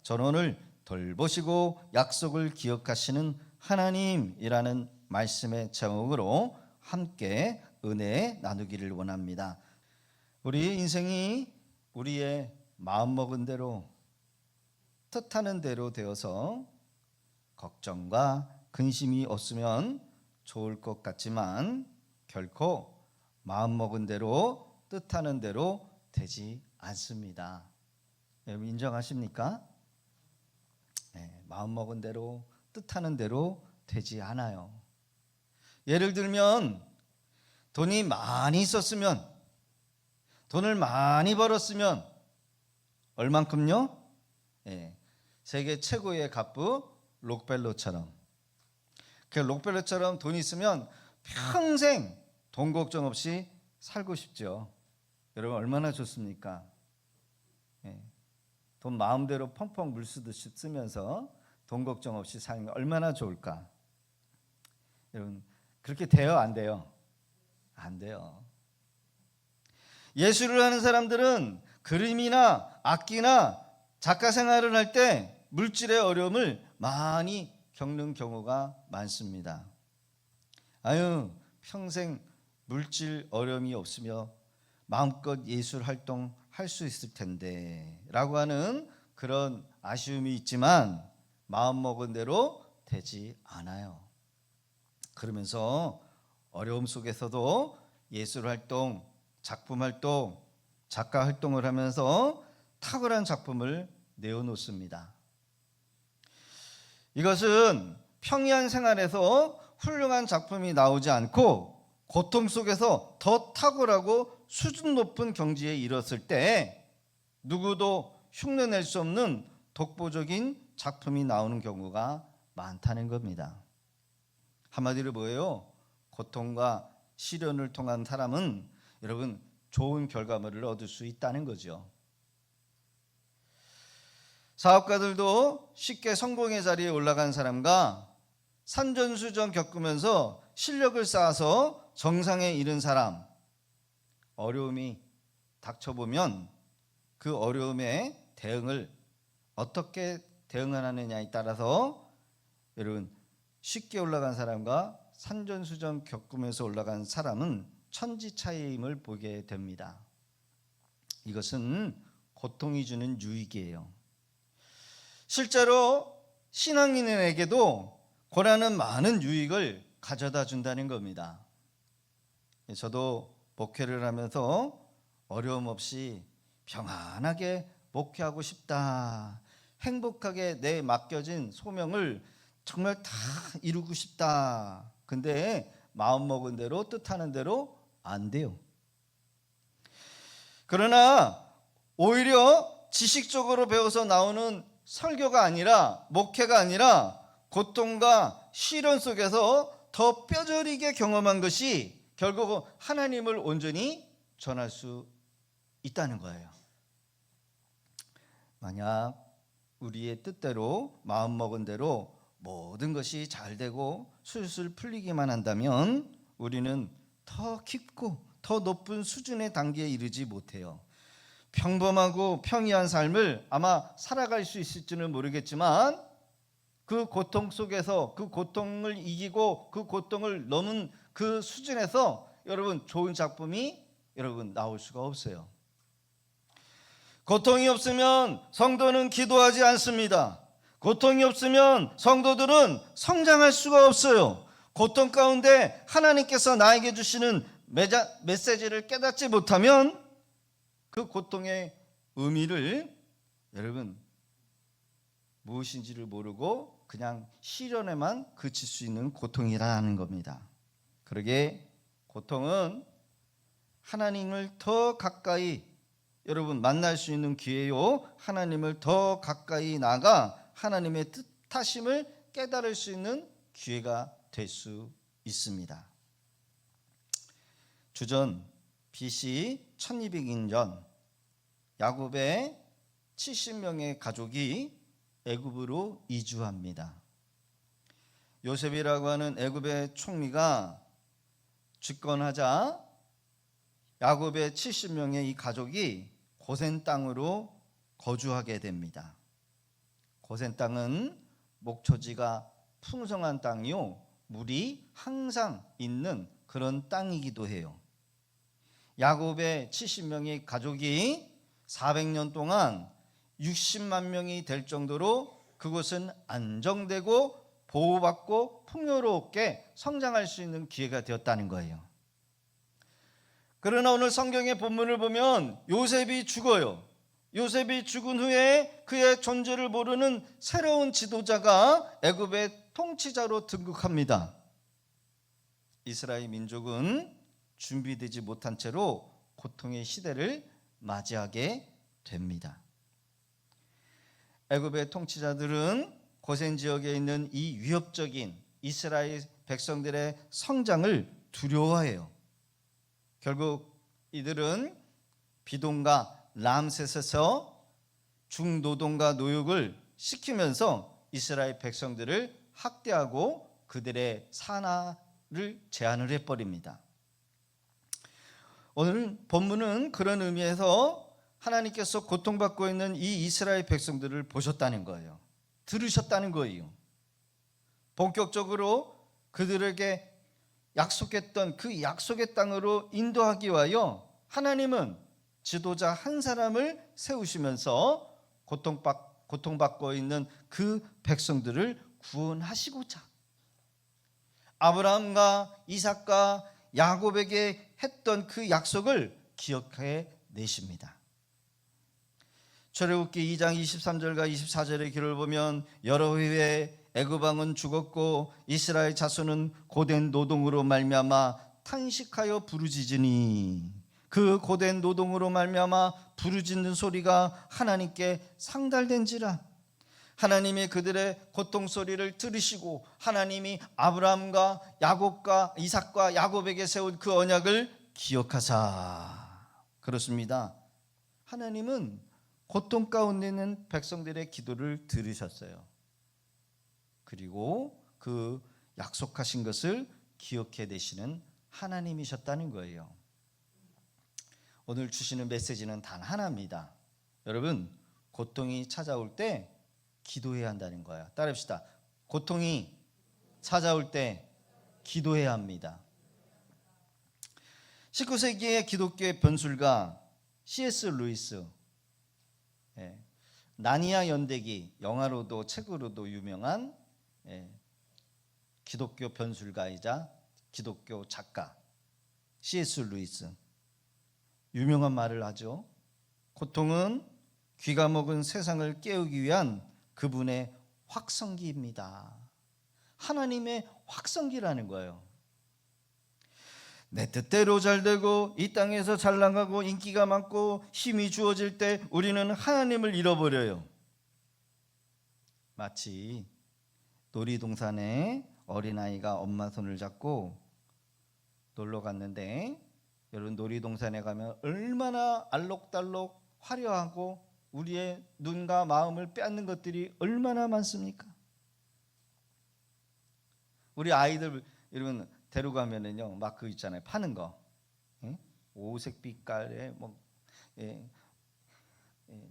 전원을 돌보시고 약속을 기억하시는 하나님이라는 말씀의 제목으로 함께 은혜 나누기를 원합니다. 우리 인생이 우리의 마음먹은 대로 뜻하는 대로 되어서 걱정과 근심이 없으면 좋을 것 같지만 결코 마음먹은 대로 뜻하는 대로 되지 않습니다. 여러분 인정하십니까? 네, 마음먹은 대로 뜻하는 대로 되지 않아요. 예를 들면 돈이 많이 있었으면, 돈을 많이 벌었으면 얼만큼요? 네, 세계 최고의 갑부 록펠러처럼, 그 록펠러처럼 돈이 있으면 평생 돈 걱정 없이 살고 싶죠. 여러분 얼마나 좋습니까? 네, 돈 마음대로 펑펑 물 쓰듯이 쓰면서 돈 걱정 없이 살면 얼마나 좋을까? 여러분 그렇게 돼요? 안 돼요? 안 돼요. 예술을 하는 사람들은 그림이나 악기나 작가 생활을 할 때 물질의 어려움을 많이 겪는 경우가 많습니다. 아유, 평생 물질 어려움이 없으며 마음껏 예술 활동 할 수 있을 텐데 라고 하는 그런 아쉬움이 있지만 마음먹은 대로 되지 않아요. 그러면서 어려움 속에서도 예술 활동, 작품 활동, 작가 활동을 하면서 탁월한 작품을 내어놓습니다. 이것은 평이한 생활에서 훌륭한 작품이 나오지 않고 고통 속에서 더 탁월하고 수준 높은 경지에 이르렀을 때 누구도 흉내낼 수 없는 독보적인 작품이 나오는 경우가 많다는 겁니다. 한마디로 뭐예요? 고통과 시련을 통한 사람은 여러분 좋은 결과물을 얻을 수 있다는 거죠. 사업가들도 쉽게 성공의 자리에 올라간 사람과 산전수전 겪으면서 실력을 쌓아서 정상에 이른 사람, 어려움이 닥쳐보면 그 어려움에 대응을 어떻게 대응하느냐에 따라서 여러분 쉽게 올라간 사람과 산전수전 겪으면서 올라간 사람은 천지 차이임을 보게 됩니다. 이것은 고통이 주는 유익이에요. 실제로 신앙인에게도 고난은 많은 유익을 가져다 준다는 겁니다. 저도 목회를 하면서 어려움 없이 평안하게 목회하고 싶다, 행복하게 내 맡겨진 소명을 정말 다 이루고 싶다. 근데 마음먹은 대로 뜻하는 대로 안 돼요. 그러나 오히려 지식적으로 배워서 나오는 설교가 아니라, 목회가 아니라 고통과 시련 속에서 더 뼈저리게 경험한 것이 결국 하나님을 온전히 전할 수 있다는 거예요. 만약 우리의 뜻대로 마음먹은 대로 모든 것이 잘 되고 술술 풀리기만 한다면 우리는 더 깊고 더 높은 수준의 단계에 이르지 못해요. 평범하고 평이한 삶을 아마 살아갈 수 있을지는 모르겠지만 그 고통 속에서 그 고통을 이기고 그 고통을 넘은 그 수준에서 여러분 좋은 작품이 여러분 나올 수가 없어요. 고통이 없으면 성도는 기도하지 않습니다. 고통이 없으면 성도들은 성장할 수가 없어요. 고통 가운데 하나님께서 나에게 주시는 메시지를 깨닫지 못하면 그 고통의 의미를 여러분 무엇인지를 모르고 그냥 시련에만 그칠 수 있는 고통이라는 겁니다. 그러게 고통은 하나님을 더 가까이 여러분 만날 수 있는 기회요. 하나님을 더 가까이 나가 하나님의 뜻하심을 깨달을 수 있는 기회가 될 수 있습니다. 주전 BC 1200년 야곱의 70명의 가족이 애굽으로 이주합니다. 요셉이라고 하는 애굽의 총리가 집권하자 야곱의 70명의 이 가족이 고센 땅으로 거주하게 됩니다. 고센 땅은 목초지가 풍성한 땅이요, 물이 항상 있는 그런 땅이기도 해요. 야곱의 70명의 가족이 400년 동안 60만 명이 될 정도로 그곳은 안정되고 보호받고 풍요롭게 성장할 수 있는 기회가 되었다는 거예요. 그러나 오늘 성경의 본문을 보면 요셉이 죽어요. 요셉이 죽은 후에 그의 존재를 모르는 새로운 지도자가 애굽의 통치자로 등극합니다. 이스라엘 민족은 준비되지 못한 채로 고통의 시대를 맞이하게 됩니다. 애굽의 통치자들은 고센 지역에 있는 이 위협적인 이스라엘 백성들의 성장을 두려워해요. 결국 이들은 비동과 람셋에서 중노동과 노역을 시키면서 이스라엘 백성들을 학대하고 그들의 산하를 제한을 해버립니다. 오늘 본문은 그런 의미에서 하나님께서 고통받고 있는 이 이스라엘 백성들을 보셨다는 거예요. 들으셨다는 거예요. 본격적으로 그들에게 약속했던 그 약속의 땅으로 인도하기 위하여 하나님은 지도자 한 사람을 세우시면서 고통받고 있는 그 백성들을 구원하시고자 아브라함과 이삭과 야곱에게 했던 그 약속을 기억해 내십니다. 출애굽기 2장 23절과 24절의 기록을 보면 여러 해에 애굽 왕은 죽었고 이스라엘 자손은 고된 노동으로 말미암아 탄식하여 부르짖으니 그 고된 노동으로 말미암아 부르짖는 소리가 하나님께 상달된지라. 하나님이 그들의 고통 소리를 들으시고 하나님이 아브라함과 야곱과 이삭과 야곱에게 세운 그 언약을 기억하사. 그렇습니다. 하나님은 고통 가운데 있는 백성들의 기도를 들으셨어요. 그리고 그 약속하신 것을 기억해 내시는 하나님이셨다는 거예요. 오늘 주시는 메시지는 단 하나입니다. 여러분, 고통이 찾아올 때 기도해야 한다는 거예요. 따라합시다. 고통이 찾아올 때 기도해야 합니다. 19세기의 기독교의 변술가 C.S. 루이스, 나니아 연대기, 영화로도 책으로도 유명한 기독교 변술가이자 기독교 작가 C.S. 루이스, 유명한 말을 하죠. 고통은 귀가 먹은 세상을 깨우기 위한 그분의 확성기입니다. 하나님의 확성기라는 거예요. 내 뜻대로 잘 되고 이 땅에서 잘 나가고 인기가 많고 힘이 주어질 때 우리는 하나님을 잃어버려요. 마치 놀이동산에 어린아이가 엄마 손을 잡고 놀러 갔는데, 여러분 놀이동산에 가면 얼마나 알록달록 화려하고 우리의 눈과 마음을 빼앗는 것들이 얼마나 많습니까? 우리 아이들 여러분 데려가면은요, 막 그 있잖아요, 파는 거, 오색 빛깔의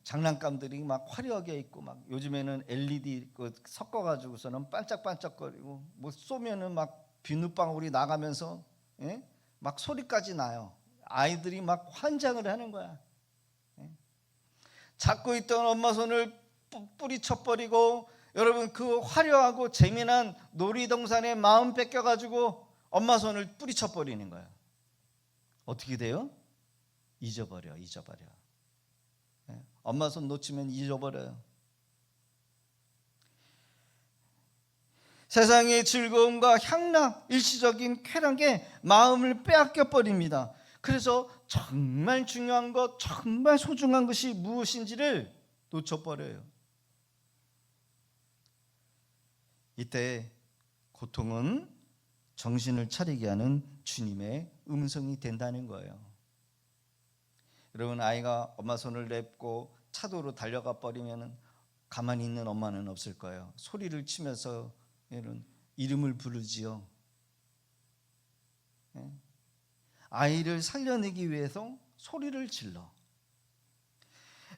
장난감들이 막 화려하게 있고, 막 요즘에는 LED 섞어가지고서는 반짝반짝거리고, 뭐 쏘면은 막 비눗방울이 나가면서 막 소리까지 나요. 아이들이 막 환장을 하는 거야. 잡고 있던 엄마 손을 뿌리쳐버리고, 여러분 그 화려하고 재미난 놀이동산에 마음 뺏겨가지고 엄마 손을 뿌리쳐버리는 거예요. 어떻게 돼요? 잊어버려. 엄마 손 놓치면 잊어버려요. 세상의 즐거움과 향락, 일시적인 쾌락에 마음을 빼앗겨 버립니다. 그래서 정말 중요한 것, 정말 소중한 것이 무엇인지를 놓쳐버려요. 이때 고통은 정신을 차리게 하는 주님의 음성이 된다는 거예요. 여러분, 아이가 엄마 손을 냅고 차도로 달려가 버리면 가만히 있는 엄마는 없을 거예요. 소리를 치면서 이름을 부르지요. 아이를 살려내기 위해서 소리를 질러.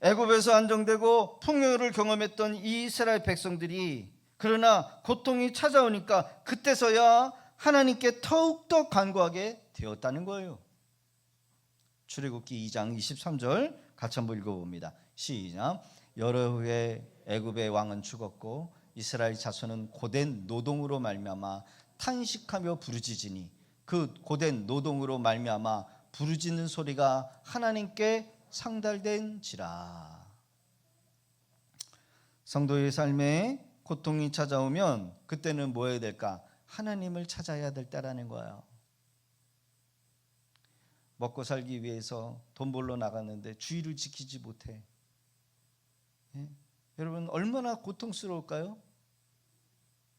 애굽에서 안정되고 풍요를 경험했던 이 이스라엘 백성들이 그러나 고통이 찾아오니까 그때서야 하나님께 더욱더 간구하게 되었다는 거예요. 출애굽기 2장 23절 같이 한번 읽어봅니다. 시작. 여러 후에 애굽의 왕은 죽었고 이스라엘 자손은 고된 노동으로 말미암아 탄식하며 부르짖으니 그 고된 노동으로 말미암아 부르짖는 소리가 하나님께 상달된지라. 성도의 삶에 고통이 찾아오면 그때는 뭐 해야 될까? 하나님을 찾아야 될 때라는 거예요. 먹고 살기 위해서 돈 벌러 나갔는데 주의를 지키지 못해. 여러분 얼마나 고통스러울까요?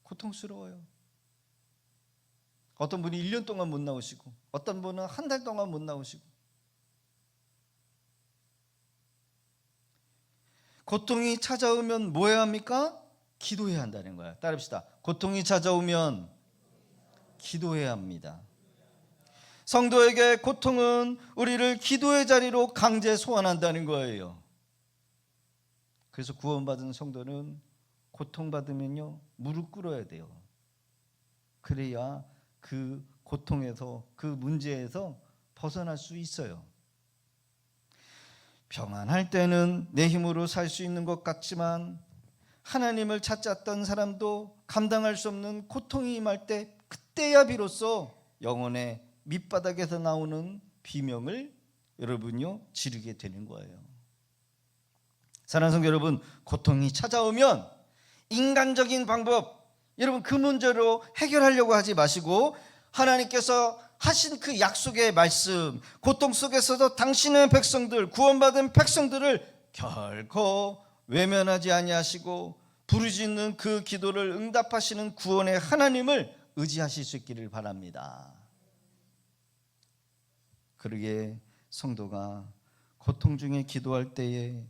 고통스러워요. 어떤 분이 1년 동안 못 나오시고 어떤 분은 한 달 동안 못 나오시고. 고통이 찾아오면 뭐 해야 합니까? 기도해야 한다는 거예요. 따라합시다. 고통이 찾아오면 기도해야 합니다. 성도에게 고통은 우리를 기도의 자리로 강제 소환한다는 거예요. 그래서 구원받은 성도는 고통받으면요 무릎 꿇어야 돼요. 그래야 그 고통에서 그 문제에서 벗어날 수 있어요. 평안할 때는 내 힘으로 살 수 있는 것 같지만 하나님을 찾았던 사람도 감당할 수 없는 고통이 임할 때 그때야 비로소 영혼의 밑바닥에서 나오는 비명을 여러분요 지르게 되는 거예요. 사랑하는 성도 여러분, 고통이 찾아오면 인간적인 방법, 여러분 그 문제로 해결하려고 하지 마시고 하나님께서 하신 그 약속의 말씀, 고통 속에서도 당신의 백성들, 구원받은 백성들을 결코 외면하지 아니하시고 부르짖는 그 기도를 응답하시는 구원의 하나님을 의지하실 수 있기를 바랍니다. 그러기에 성도가 고통 중에 기도할 때에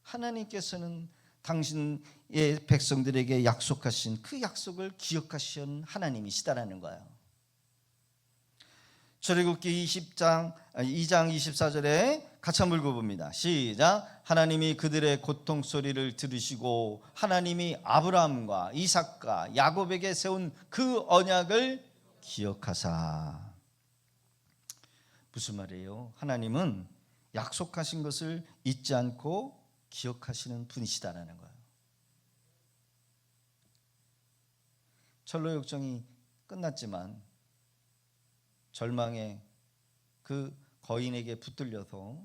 하나님께서는 당신의 백성들에게 약속하신 그 약속을 기억하신 하나님이시다라는 거예요. 출애굽기 2장 24절에 같이 한번 읽어봅니다. 시작. 하나님이 그들의 고통 소리를 들으시고 하나님이 아브라함과 이삭과 야곱에게 세운 그 언약을 기억하사. 무슨 말이에요? 하나님은 약속하신 것을 잊지 않고 기억하시는 분이시다라는 거예요. 철로 역정이 끝났지만 절망에 그 거인에게 붙들려서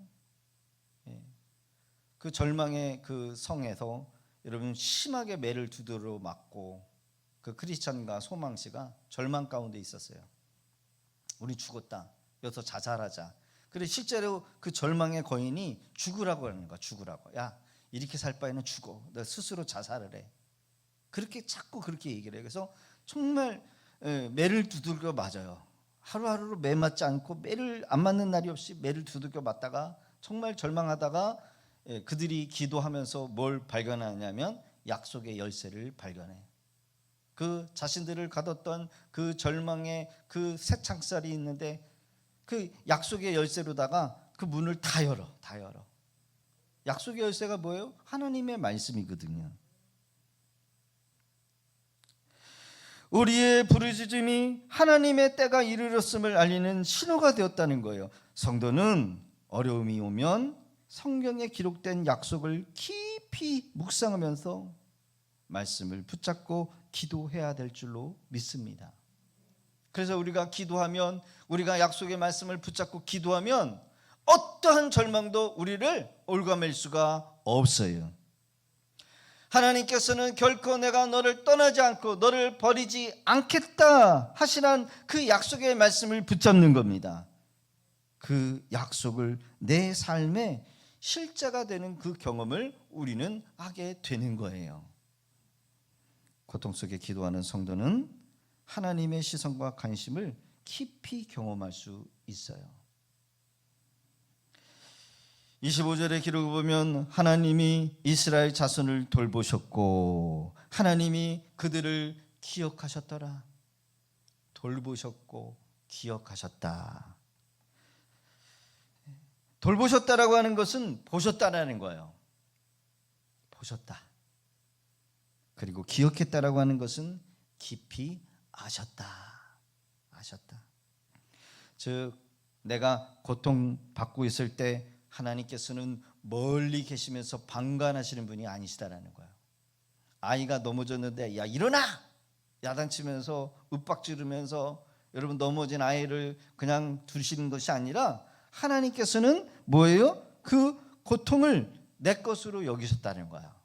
그 절망의 그 성에서 여러분 심하게 매를 두드러 맞고 그 크리스찬과 소망씨가 절망 가운데 있었어요. 우리 죽었다. 여기서 자살하자. 그래 실제로 그 절망의 거인이 죽으라고 하는 거야. 죽으라고. 야 이렇게 살 바에는 죽어. 너 스스로 자살을 해. 그렇게 자꾸 그렇게 얘기를 해요. 그래서 정말 매를 두들겨 맞아요. 하루하루로 매 맞지 않고 매를 안 맞는 날이 없이 매를 두들겨 맞다가 정말 절망하다가 그들이 기도하면서 뭘 발견하냐면 약속의 열쇠를 발견해. 그 자신들을 가뒀던 그 절망의 그 새 창살이 있는데 그 약속의 열쇠로다가 그 문을 다 열어. 약속의 열쇠가 뭐예요? 하나님의 말씀이거든요. 우리의 부르짖음이 하나님의 때가 이르렀음을 알리는 신호가 되었다는 거예요. 성도는 어려움이 오면 성경에 기록된 약속을 깊이 묵상하면서 말씀을 붙잡고 기도해야 될 줄로 믿습니다. 그래서 우리가 기도하면, 우리가 약속의 말씀을 붙잡고 기도하면 어떠한 절망도 우리를 올가맬 수가 없어요. 하나님께서는 결코 내가 너를 떠나지 않고 너를 버리지 않겠다 하시는 그 약속의 말씀을 붙잡는 겁니다. 그 약속을 내 삶의 실제가 되는 그 경험을 우리는 하게 되는 거예요. 고통 속에 기도하는 성도는 하나님의 시선과 관심을 깊이 경험할 수 있어요. 25절의 기록을 보면 하나님이 이스라엘 자손을 돌보셨고 하나님이 그들을 기억하셨더라. 돌보셨고 기억하셨다. 돌보셨다라고 하는 것은 보셨다라는 거예요. 보셨다. 그리고 기억했다라고 하는 것은 깊이 아셨다. 즉 내가 고통받고 있을 때 하나님께서는 멀리 계시면서 방관하시는 분이 아니시다라는 거예요. 아이가 넘어졌는데 야 일어나! 야단치면서 윽박지르면서 여러분 넘어진 아이를 그냥 두시는 것이 아니라 하나님께서는 뭐예요? 그 고통을 내 것으로 여기셨다는 거야.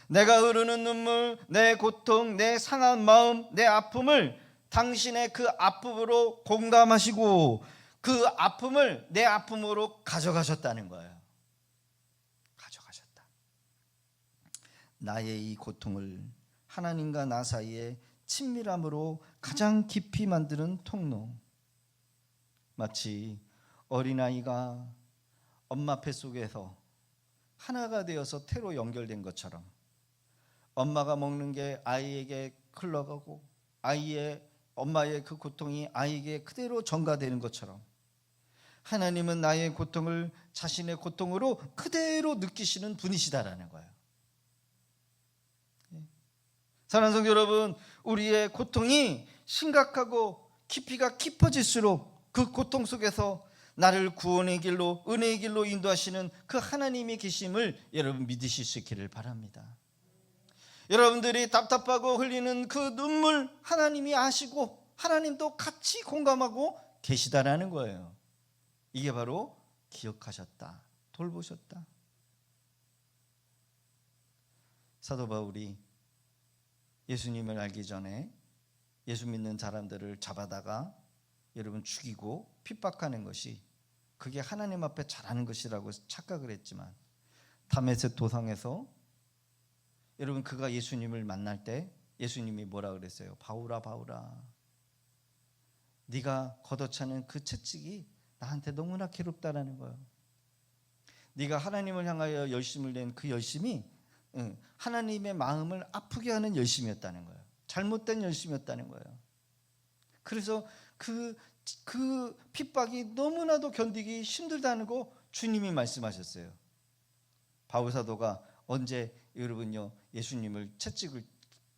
내가 흐르는 눈물, 내 고통, 내 상한 마음, 내 아픔을 당신의 그 아픔으로 공감하시고 그 아픔을 내 아픔으로 가져가셨다는 거예요. 가져가셨다. 나의 이 고통을 하나님과 나 사이에 친밀함으로 가장 깊이 만드는 통로. 마치 어린아이가 엄마 뱃속에서 하나가 되어서 태로 연결된 것처럼 엄마가 먹는 게 아이에게 흘러가고 엄마의 그 고통이 아이에게 그대로 전가되는 것처럼 하나님은 나의 고통을 자신의 고통으로 그대로 느끼시는 분이시다라는 거예요. 사랑하는 성도 여러분, 우리의 고통이 심각하고 깊이가 깊어질수록 그 고통 속에서 나를 구원의 길로, 은혜의 길로 인도하시는 그 하나님이 계심을 여러분 믿으실 수 있기를 바랍니다. 여러분들이 답답하고 흘리는 그 눈물 하나님이 아시고 하나님도 같이 공감하고 계시다라는 거예요. 이게 바로 기억하셨다, 돌보셨다. 사도 바울이 예수님을 알기 전에 예수 믿는 사람들을 잡아다가 여러분 죽이고 핍박하는 것이 그게 하나님 앞에 잘하는 것이라고 착각을 했지만 다메섹 도상에서 여러분 그가 예수님을 만날 때 예수님이 뭐라 그랬어요? 바울아 바울아, 네가 걷어차는 그 채찍이 나한테 너무나 괴롭다라는 거예요. 네가 하나님을 향하여 열심을 낸 그 열심이 하나님의 마음을 아프게 하는 열심이었다는 거예요. 잘못된 열심이었다는 거예요. 그래서 그 핍박이 너무나도 견디기 힘들다는 거 주님이 말씀하셨어요. 바울 사도가 언제 여러분요 예수님을 채찍을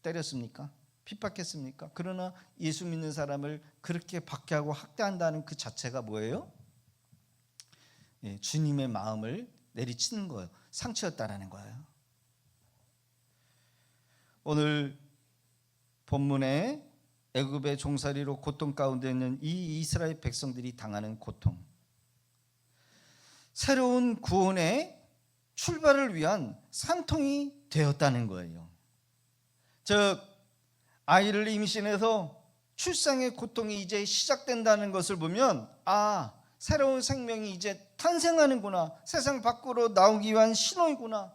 때렸습니까? 핍박했습니까? 그러나 예수 믿는 사람을 그렇게 박해하고 학대한다는 그 자체가 뭐예요? 주님의 마음을 내리치는 거예요. 상처였다라는 거예요. 오늘 본문에 애굽의 종살이로 고통 가운데 있는 이 이스라엘 백성들이 당하는 고통, 새로운 구원의 출발을 위한 산통이 되었다는 거예요. 즉 아이를 임신해서 출산의 고통이 이제 시작된다는 것을 보면 새로운 생명이 이제 탄생하는구나, 세상 밖으로 나오기 위한 신호이구나.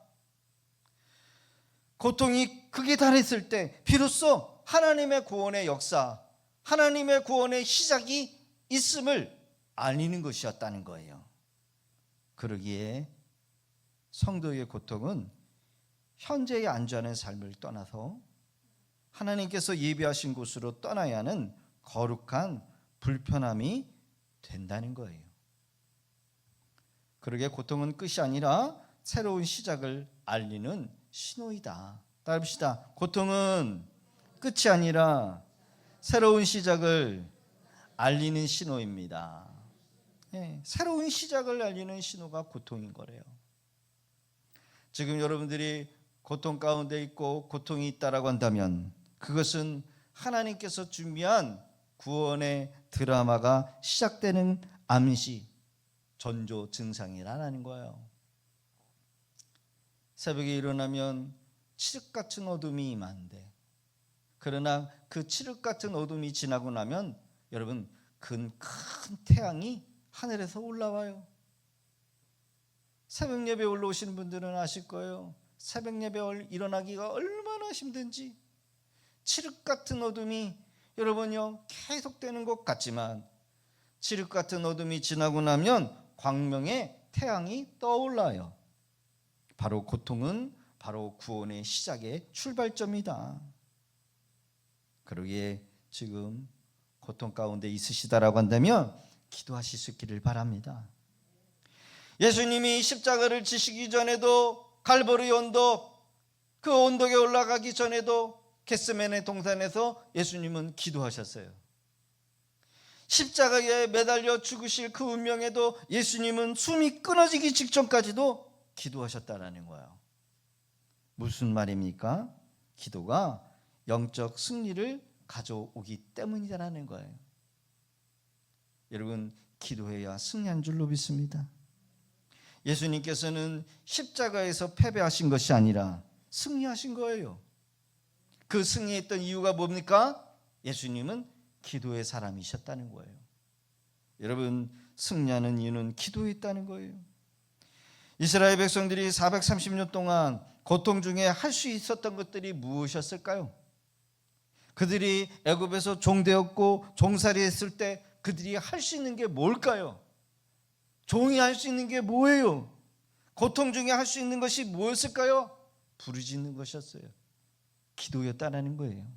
고통이 극에 달했을 때 비로소 하나님의 구원의 역사, 하나님의 구원의 시작이 있음을 알리는 것이었다는 거예요. 그러기에 성도의 고통은 현재의 안전한 삶을 떠나서 하나님께서 예비하신 곳으로 떠나야 하는 거룩한 불편함이 된다는 거예요. 그러기에 고통은 끝이 아니라 새로운 시작을 알리는 신호이다. 따라합시다. 고통은 끝이 아니라 새로운 시작을 알리는 신호입니다. 새로운 시작을 알리는 신호가 고통인 거래요. 지금 여러분들이 고통 가운데 있고 고통이 있다라고 한다면 그것은 하나님께서 준비한 구원의 드라마가 시작되는 암시, 전조 증상이라는 거예요. 새벽에 일어나면 칠흑 같은 어둠이 임하는데, 그러나 그 칠흑 같은 어둠이 지나고 나면 여러분 큰 태양이 하늘에서 올라와요. 새벽 예배 올라오시는 분들은 아실 거예요. 새벽 예배 일어나기가 얼마나 힘든지. 칠흑 같은 어둠이 여러분요 계속되는 것 같지만 칠흑 같은 어둠이 지나고 나면 광명의 태양이 떠올라요. 바로 고통은 바로 구원의 시작의 출발점이다. 그러기에 지금 고통 가운데 있으시다라고 한다면 기도하실 수 있기를 바랍니다. 예수님이 십자가를 지시기 전에도 갈보리 언덕, 그 언덕에 올라가기 전에도 겟세마네 동산에서 예수님은 기도하셨어요. 십자가에 매달려 죽으실 그 운명에도 예수님은 숨이 끊어지기 직전까지도 기도하셨다라는 거예요. 무슨 말입니까? 기도가 영적 승리를 가져오기 때문이라는 거예요. 여러분, 기도해야 승리한 줄로 믿습니다. 예수님께서는 십자가에서 패배하신 것이 아니라 승리하신 거예요. 그 승리했던 이유가 뭡니까? 예수님은 기도의 사람이셨다는 거예요. 여러분, 승리하는 이유는 기도에 있다는 거예요. 이스라엘 백성들이 430년 동안 고통 중에 할 수 있었던 것들이 무엇이었을까요? 그들이 애굽에서 종되었고 종살이 했을 때 그들이 할 수 있는 게 뭘까요? 종이 할 수 있는 게 뭐예요? 고통 중에 할 수 있는 것이 무엇일까요? 부르짖는 것이었어요. 기도였다는 거예요.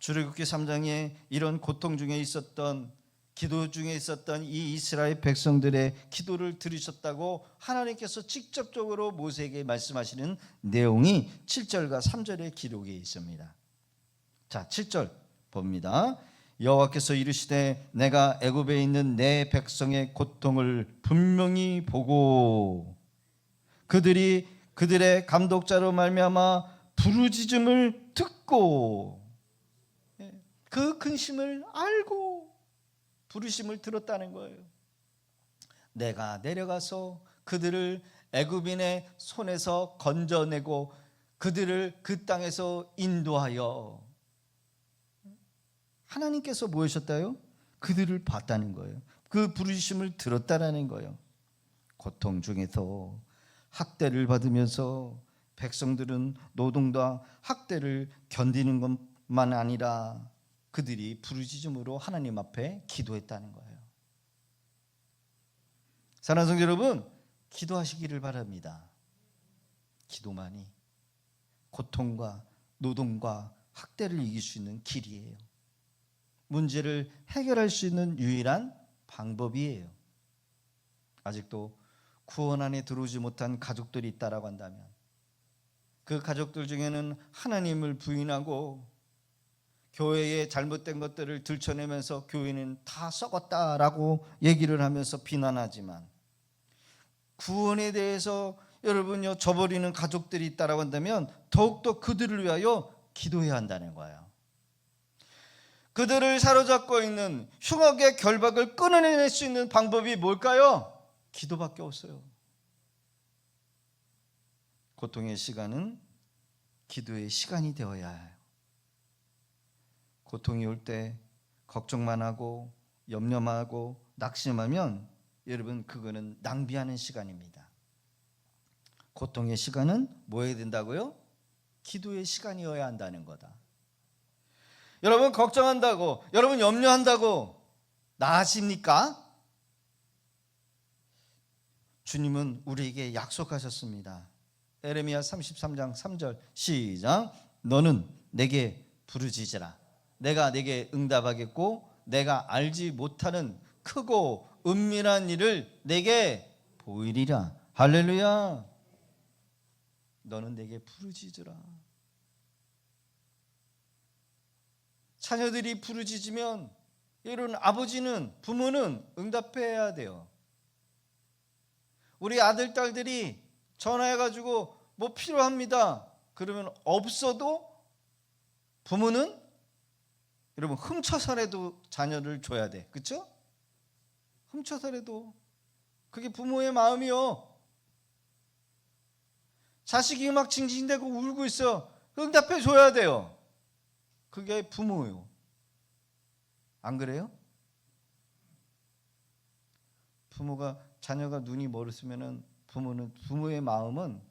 출애굽기 3장에 이런 고통 중에 있었던, 기도 중에 있었던 이 이스라엘 백성들의 기도를 들으셨다고 하나님께서 직접적으로 모세에게 말씀하시는 내용이 7절과 3절의 기록에 있습니다. 자, 7절 봅니다. 여호와께서 이르시되 내가 애굽에 있는 내 백성의 고통을 분명히 보고 그들의 감독자로 말미암아 부르짖음을 듣고 그 근심을 알고 부르심을 들었다는 거예요. 내가 내려가서 그들을 애굽인의 손에서 건져내고 그들을 그 땅에서 인도하여, 하나님께서 뭐 하셨다요? 그들을 봤다는 거예요. 그 부르심을 들었다라는 거예요. 고통 중에서 학대를 받으면서 백성들은 노동과 학대를 견디는 것만 아니라 그들이 부르짖음으로 하나님 앞에 기도했다는 거예요. 사랑하는 성도 여러분, 기도하시기를 바랍니다. 기도만이 고통과 노동과 학대를 이길 수 있는 길이에요. 문제를 해결할 수 있는 유일한 방법이에요. 아직도 구원 안에 들어오지 못한 가족들이 있다라고 한다면 그 가족들 중에는 하나님을 부인하고 교회의 잘못된 것들을 들춰내면서 교회는 다 썩었다라고 얘기를 하면서 비난하지만, 구원에 대해서 여러분요 저버리는 가족들이 있다라고 한다면 더욱더 그들을 위하여 기도해야 한다는 거예요. 그들을 사로잡고 있는 흉악의 결박을 끊어낼 수 있는 방법이 뭘까요? 기도밖에 없어요. 고통의 시간은 기도의 시간이 되어야 해요. 고통이 올 때 걱정만 하고 염려만 하고 낙심하면 여러분 그거는 낭비하는 시간입니다. 고통의 시간은 뭐 해야 된다고요? 기도의 시간이어야 한다는 거다. 여러분 걱정한다고, 여러분 염려한다고 나아집니까? 주님은 우리에게 약속하셨습니다. 에레미야 33장 3절 시작. 너는 내게 부르짖으라. 내가 내게 응답하겠고 내가 알지 못하는 크고 은밀한 일을 내게 보이리라. 할렐루야. 너는 내게 부르짖으라. 자녀들이 부르짖으면 이런 아버지는, 부모는 응답해야 돼요. 우리 아들 딸들이 전화해가지고 뭐 필요합니다 그러면 없어도 부모는 여러분 훔쳐서라도 자녀를 줘야 돼. 그렇죠? 훔쳐서라도. 그게 부모의 마음이요. 자식이 막 징징대고 울고 있어. 응답해 줘야 돼요. 그게 부모예요. 안 그래요? 부모가, 자녀가 눈이 멀었으면은 부모의 마음은,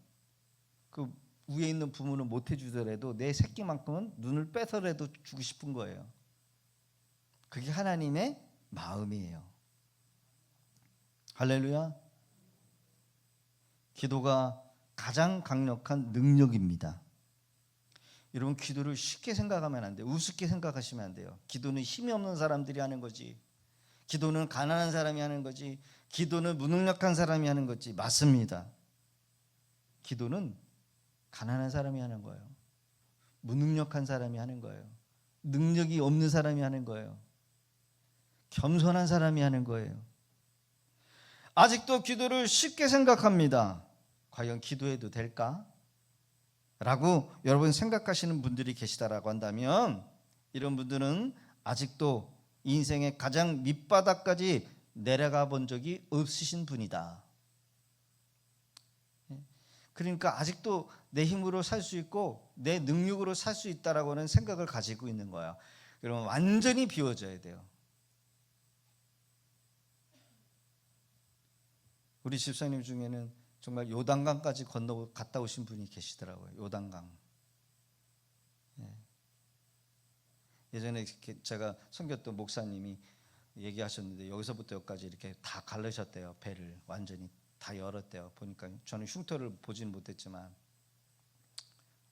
그 위에 있는 부모는 못 해주더라도 내 새끼만큼은 눈을 빼서라도 주고 싶은 거예요. 그게 하나님의 마음이에요. 할렐루야. 기도가 가장 강력한 능력입니다. 여러분 기도를 쉽게 생각하면 안 돼요. 우습게 생각하시면 안 돼요. 기도는 힘이 없는 사람들이 하는 거지, 기도는 가난한 사람이 하는 거지, 기도는 무능력한 사람이 하는 거지. 맞습니다. 기도는 가난한 사람이 하는 거예요. 무능력한 사람이 하는 거예요. 능력이 없는 사람이 하는 거예요. 겸손한 사람이 하는 거예요. 아직도 기도를 쉽게 생각합니다. 과연 기도해도 될까? 라고 여러분 생각하시는 분들이 계시다라고 한다면, 이런 분들은 아직도 인생의 가장 밑바닥까지 내려가 본 적이 없으신 분이다. 그러니까 아직도 내 힘으로 살 수 있고 내 능력으로 살 수 있다라고 하는 생각을 가지고 있는 거야. 그러면 완전히 비워져야 돼요. 우리 집사님 중에는 정말 요단강까지 건너 갔다 오신 분이 계시더라고요. 요단강. 예전에 제가 섬겼던 목사님이 얘기하셨는데, 여기서부터 여기까지 이렇게 다 갈르셨대요. 배를 완전히 다 열었대요. 보니까 저는 흉터를 보지는 못했지만,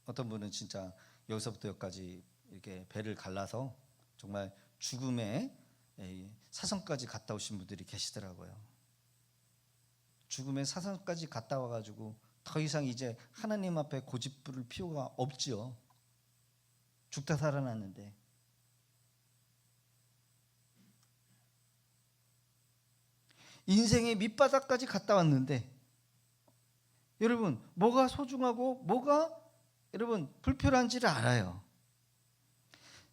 어떤 분은 진짜 여기서부터 여기까지 이렇게 배를 갈라서 정말 죽음의 사선까지 갔다 오신 분들이 계시더라고요. 죽음의 사선까지 갔다 와가지고 더 이상 이제 하나님 앞에 고집부를 필요가 없지요. 죽다 살아났는데. 인생의 밑바닥까지 갔다 왔는데, 여러분 뭐가 소중하고 뭐가 여러분 불필요한지를 알아요.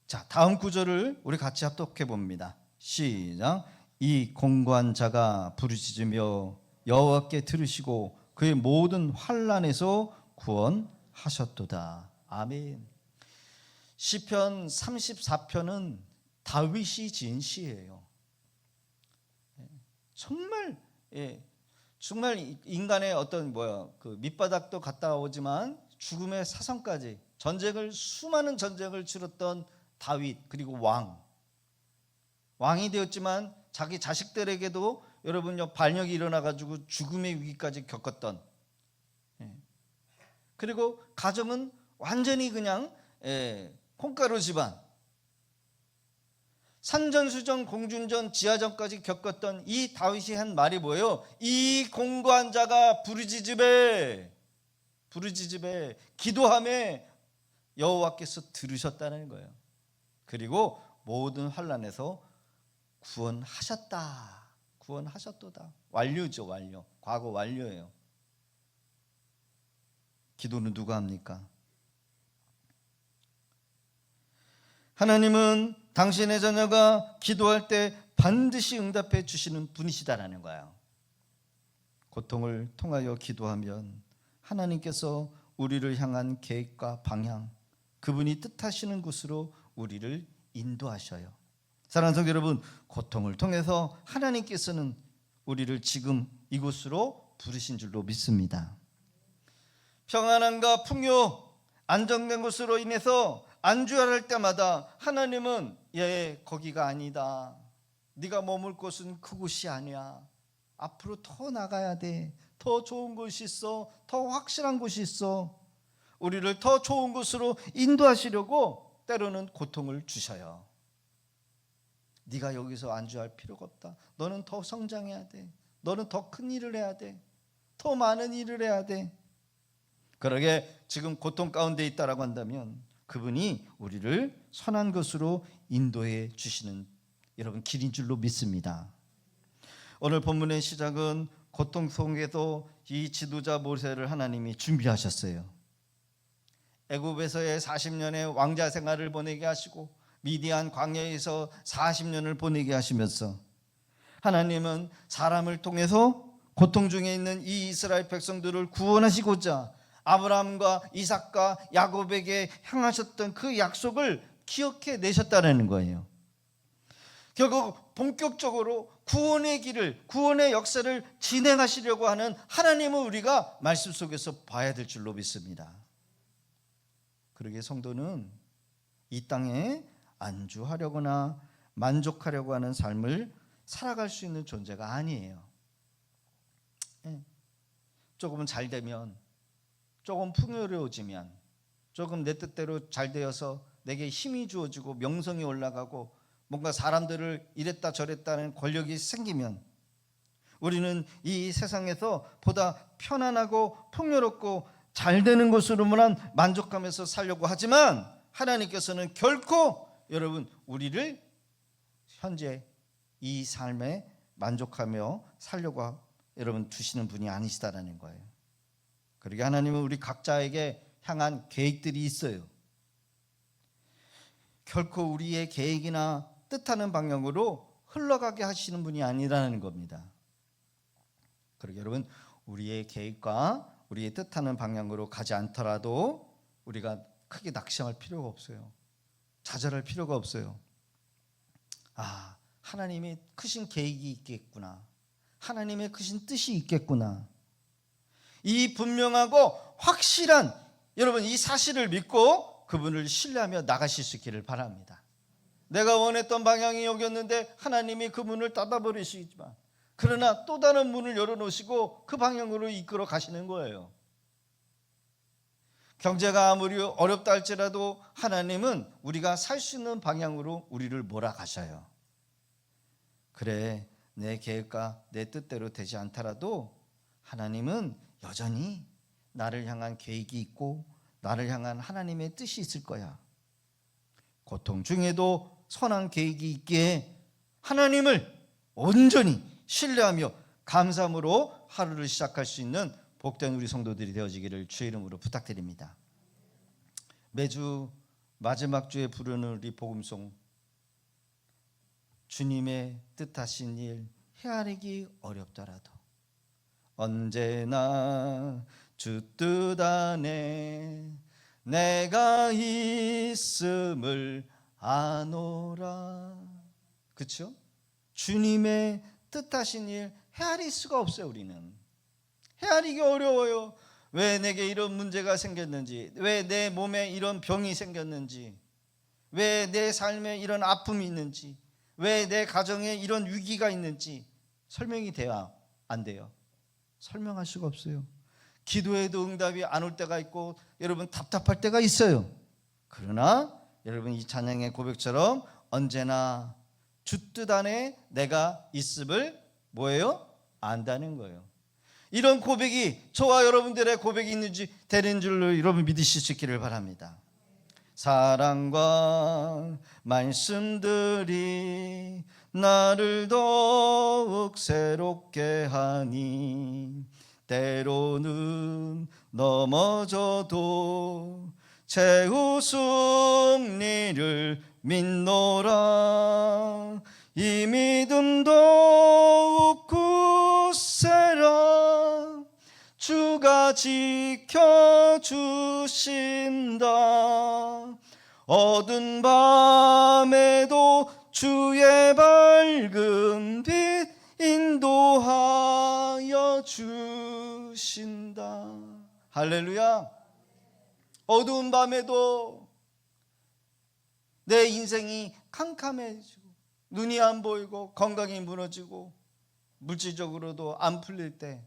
자, 다음 구절을 우리 같이 합독해 봅니다. 시작. 이 공고한 자가 부르짖으며 여호와께 들으시고 그의 모든 환난에서 구원하셨도다. 아멘. 시편 34편은 다윗이 지은 시예요. 정말 인간의 어떤 그 밑바닥도 갔다 오지만 죽음의 사선까지 수많은 전쟁을 치렀던 다윗, 그리고 왕이 되었지만 자기 자식들에게도 여러분요 반역이 일어나가지고 죽음의 위기까지 겪었던, 그리고 가정은 완전히 그냥 콩가루 집안, 산전수전 공중전 지하전까지 겪었던 이 다윗이 한 말이 뭐예요? 이 공고한 자가 부르짖으매 기도하매 여호와께서 들으셨다는 거예요. 그리고 모든 환난에서 구원하셨도다. 완료죠. 완료. 과거 완료예요. 기도는 누가 합니까? 하나님은 당신의 자녀가 기도할 때 반드시 응답해 주시는 분이시다라는 거예요. 고통을 통하여 기도하면 하나님께서 우리를 향한 계획과 방향, 그분이 뜻하시는 곳으로 우리를 인도하셔요. 사랑하는 성도 여러분, 고통을 통해서 하나님께서는 우리를 지금 이곳으로 부르신 줄로 믿습니다. 평안함과 풍요, 안정된 곳으로 인해서 안주할 때마다 하나님은 거기가 아니다. 네가 머물 곳은 그곳이 아니야. 앞으로 더 나가야 돼. 더 좋은 곳이 있어. 더 확실한 곳이 있어. 우리를 더 좋은 곳으로 인도하시려고 때로는 고통을 주셔요. 네가 여기서 안주할 필요가 없다. 너는 더 성장해야 돼. 너는 더 큰 일을 해야 돼. 더 많은 일을 해야 돼. 그러게 지금 고통 가운데 있다라고 한다면 그분이 우리를 선한 것으로 인도해 주시는 여러분 길인 줄로 믿습니다. 오늘 본문의 시작은 고통 속에도 이 지도자 모세를 하나님이 준비하셨어요. 애굽에서의 40년의 왕자 생활을 보내게 하시고 미디안 광야에서 40년을 보내게 하시면서 하나님은 사람을 통해서 고통 중에 있는 이 이스라엘 백성들을 구원하시고자 아브라함과 이삭과 야곱에게 향하셨던 그 약속을 기억해 내셨다는 거예요. 결국 본격적으로 구원의 길을, 구원의 역사를 진행하시려고 하는 하나님을 우리가 말씀 속에서 봐야 될 줄로 믿습니다. 그러기에 성도는 이 땅에 안주하려거나 만족하려고 하는 삶을 살아갈 수 있는 존재가 아니에요. 조금은 잘 되면, 조금 풍요로워지면, 조금 내 뜻대로 잘 되어서 내게 힘이 주어지고 명성이 올라가고 뭔가 사람들을 이랬다 저랬다는 권력이 생기면 우리는 이 세상에서 보다 편안하고 풍요롭고 잘 되는 것으로만 만족하면서 살려고 하지만 하나님께서는 결코 여러분 우리를 현재 이 삶에 만족하며 살려고 여러분 두시는 분이 아니시다라는 거예요. 그러게 하나님은 우리 각자에게 향한 계획들이 있어요. 결코 우리의 계획이나 뜻하는 방향으로 흘러가게 하시는 분이 아니라는 겁니다. 그러게 여러분 우리의 계획과 우리의 뜻하는 방향으로 가지 않더라도 우리가 크게 낙심할 필요가 없어요. 좌절할 필요가 없어요. 아, 하나님의 크신 계획이 있겠구나. 하나님의 크신 뜻이 있겠구나. 이 분명하고 확실한 여러분 이 사실을 믿고 그분을 신뢰하며 나가실 수 있기를 바랍니다. 내가 원했던 방향이 여기였는데 하나님이 그 문을 닫아버리시지만 그러나 또 다른 문을 열어놓으시고 그 방향으로 이끌어 가시는 거예요. 경제가 아무리 어렵다 할지라도 하나님은 우리가 살 수 있는 방향으로 우리를 몰아가셔요. 그래, 내 계획과 내 뜻대로 되지 않더라도 하나님은 여전히 나를 향한 계획이 있고 나를 향한 하나님의 뜻이 있을 거야. 고통 중에도 선한 계획이 있기에 하나님을 온전히 신뢰하며 감사함으로 하루를 시작할 수 있는 복된 우리 성도들이 되어지기를 주의 이름으로 부탁드립니다. 매주 마지막 주에 부르는 우리 복음송, 주님의 뜻하신 일 헤아리기 어렵더라도 언제나 주 뜻 안에 내가 있음을 아노라. 그렇죠? 주님의 뜻하신 일 헤아릴 수가 없어요. 우리는 헤아리기 어려워요. 왜 내게 이런 문제가 생겼는지, 왜 내 몸에 이런 병이 생겼는지, 왜 내 삶에 이런 아픔이 있는지, 왜 내 가정에 이런 위기가 있는지 설명이 돼야 안 돼요. 설명할 수가 없어요. 기도해도 응답이 안 올 때가 있고 여러분 답답할 때가 있어요. 그러나 여러분 이 찬양의 고백처럼 언제나 주 뜻 안에 내가 있음을 뭐예요? 안다는 거예요. 이런 고백이 저와 여러분들의 고백이 있는지 되는 줄로 여러분 믿으실 수 있기를 바랍니다. 사랑과 말씀들이 나를 더욱 새롭게 하니 때로는 넘어져도 최후 승리를 믿노라. 이 믿음 더욱 굳세라. 주가 지켜주신다. 어두운 밤에도 주의 밝은 빛 인도하여 주신다. 할렐루야. 어두운 밤에도 내 인생이 캄캄해지고 눈이 안 보이고 건강이 무너지고 물질적으로도 안 풀릴 때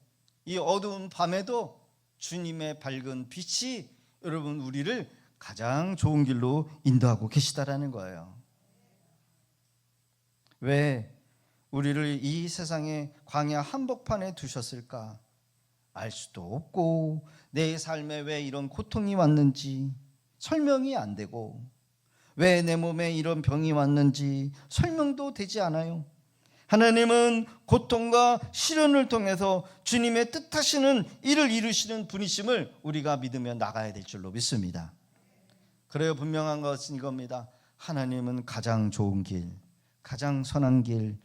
이 어두운 밤에도 주님의 밝은 빛이 여러분 우리를 가장 좋은 길로 인도하고 계시다라는 거예요. 왜 우리를 이 세상의 광야 한복판에 두셨을까? 알 수도 없고 내 삶에 왜 이런 고통이 왔는지 설명이 안 되고 왜 내 몸에 이런 병이 왔는지 설명도 되지 않아요. 하나님은 고통과 시련을 통해서 주님의 뜻하시는 일을 이루시는 분이심을 우리가 믿으며 나가야 될 줄로 믿습니다. 그래요. 분명한 것은 이겁니다. 하나님은 가장 좋은 길, 가장 선한 길,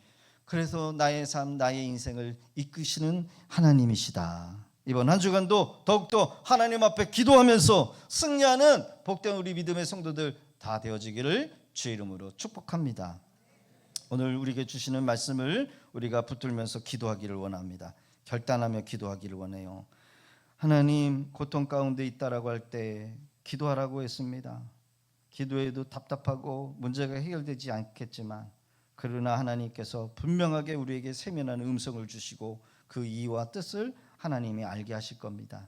그래서 나의 삶, 나의 인생을 이끄시는 하나님이시다. 이번 한 주간도 더욱더 하나님 앞에 기도하면서 승리하는 복된 우리 믿음의 성도들 다 되어지기를 주의 이름으로 축복합니다. 오늘 우리에게 주시는 말씀을 우리가 붙들면서 기도하기를 원합니다. 결단하며 기도하기를 원해요. 하나님, 고통 가운데 있다라고 할 때 기도하라고 했습니다. 기도해도 답답하고 문제가 해결되지 않겠지만 그러나 하나님께서 분명하게 우리에게 세면하는 음성을 주시고 그 이유와 뜻을 하나님이 알게 하실 겁니다.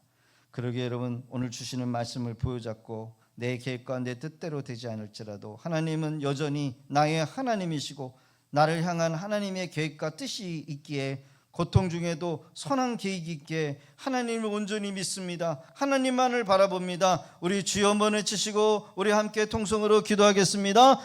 그러기에 여러분 오늘 주시는 말씀을 보여잡고 내 계획과 내 뜻대로 되지 않을지라도 하나님은 여전히 나의 하나님이시고 나를 향한 하나님의 계획과 뜻이 있기에 고통 중에도 선한 계획 있게 하나님을 온전히 믿습니다. 하나님만을 바라봅니다. 우리 주여 한번 외치시고 우리 함께 통성으로 기도하겠습니다.